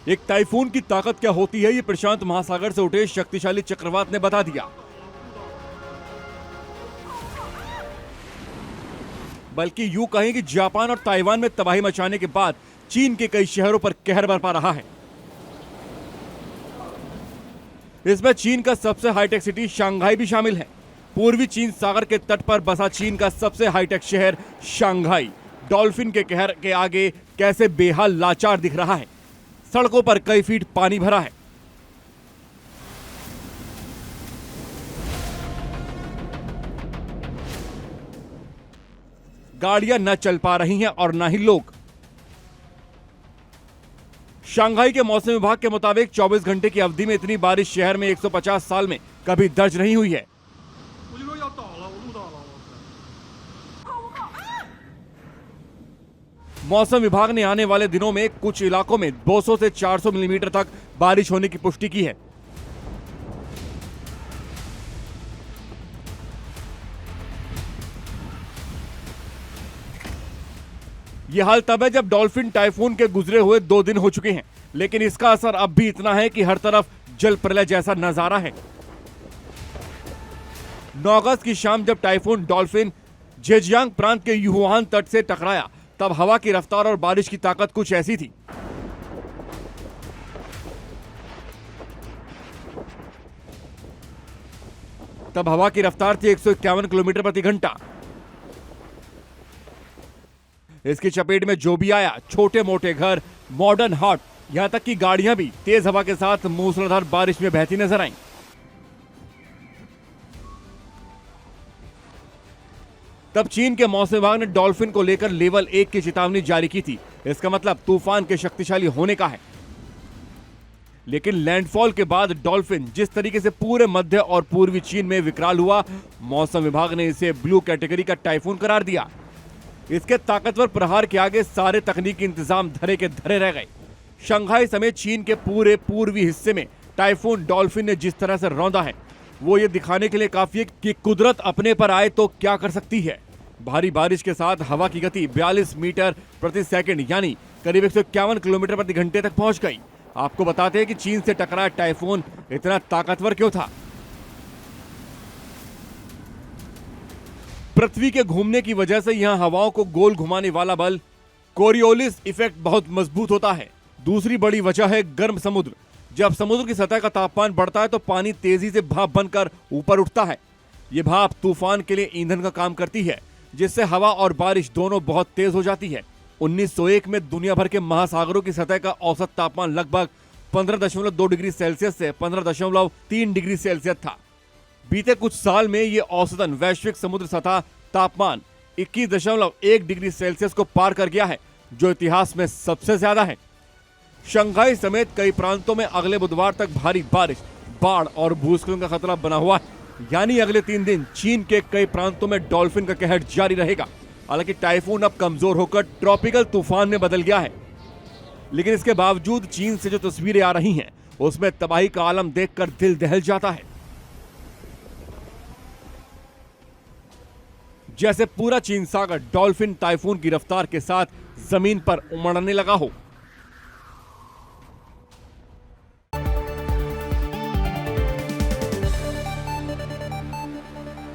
एक टाइफून की ताकत क्या होती है, ये प्रशांत महासागर से उठे शक्तिशाली चक्रवात ने बता दिया। बल्कि यूं कहें कि जापान और ताइवान में तबाही मचाने के बाद चीन के कई शहरों पर कहर बरपा रहा है। इसमें चीन का सबसे हाईटेक सिटी शंघाई भी शामिल है। पूर्वी चीन सागर के तट पर बसा चीन का सबसे हाईटेक शहर शंघाई डॉल्फिन के कहर के आगे कैसे बेहाल लाचार दिख रहा है। सड़कों पर कई फीट पानी भरा है। गाड़ियां न चल पा रही हैं और न ही लोग। शंघाई के मौसम विभाग के मुताबिक 24 घंटे की अवधि में इतनी बारिश शहर में 150 साल में कभी दर्ज नहीं हुई है। मौसम विभाग ने आने वाले दिनों में कुछ इलाकों में 200 से 400 मिलीमीटर तक बारिश होने की पुष्टि की है। यह हाल तब है जब डॉल्फिन टाइफून के गुजरे हुए 2 दिन हो चुके हैं, लेकिन इसका असर अब भी इतना है कि हर तरफ जल प्रलय जैसा नजारा है। 9 अगस्त की शाम जब टाइफून डॉल्फिन जेजियांग प्रांत के युहान तट से टकराया, तब हवा की रफ्तार और बारिश की ताकत कुछ ऐसी थी। तब हवा की रफ्तार थी 151 किलोमीटर प्रति घंटा। इसकी चपेट में जो भी आया, छोटे मोटे घर, मॉडर्न हाट, यहां तक कि गाड़ियां भी तेज हवा के साथ मूसलाधार बारिश में बहती नजर आईं। तब चीन के मौसम विभाग ने डॉल्फिन को लेकर लेवल 1 की चेतावनी जारी की थी। इसका मतलब तूफान के शक्तिशाली होने का है। लेकिन लैंडफॉल के बाद डॉल्फिन जिस तरीके से पूरे मध्य और पूर्वी चीन में विकराल हुआ, मौसम विभाग ने इसे ब्लू कैटेगरी का टाइफून करार दिया। इसके ताकतवर प्रहार के आगे सारे तकनीकी इंतजाम धरे के धरे रह गए। शंघाई समेत चीन के पूरे पूर्वी हिस्से में टाइफून डॉल्फिन ने जिस तरह से रौंदा है, वो ये दिखाने के लिए काफी है कि कुदरत अपने पर आए तो क्या कर सकती है। भारी बारिश के साथ हवा की गति 42 मीटर प्रति सेकंड यानी करीब 151 किलोमीटर प्रति घंटे तक पहुंच गई। आपको बताते हैं कि चीन से टकराया टाइफून इतना ताकतवर क्यों था। पृथ्वी के घूमने की वजह से यहां हवाओं को गोल घुमाने वाला बल कोरियोलिस इफेक्ट बहुत मजबूत होता है। दूसरी बड़ी वजह है गर्म समुद्र। जब समुद्र की सतह का तापमान बढ़ता है तो पानी तेजी से भाप बनकर ऊपर उठता है। यह भाप तूफान के लिए ईंधन का काम करती है, जिससे हवा और बारिश दोनों बहुत तेज हो जाती है। 1901 में दुनिया भर के महासागरों की सतह का औसत तापमान लगभग 15.2 डिग्री सेल्सियस से 15.3 डिग्री सेल्सियस था। बीते कुछ साल में यह औसतन वैश्विक समुद्र सतह तापमान 21.1 डिग्री सेल्सियस को पार कर गया है, जो इतिहास में सबसे ज्यादा है। शंघाई समेत कई प्रांतों में अगले बुधवार तक भारी बारिश, बाढ़ और भूस्खलन का खतरा बना हुआ है। यानी अगले 3 दिन चीन के कई प्रांतों में डॉल्फिन का कहर जारी रहेगा। हालांकि टाइफून अब कमजोर होकर ट्रॉपिकल तूफान में बदल गया है, लेकिन इसके बावजूद चीन से जो तस्वीरें आ रही हैं, उसमें तबाही का आलम देखकर दिल दहल जाता है। जैसे पूरा चीन सागर डॉल्फिन टाइफून की रफ्तार के साथ जमीन पर उमड़ने लगा हो।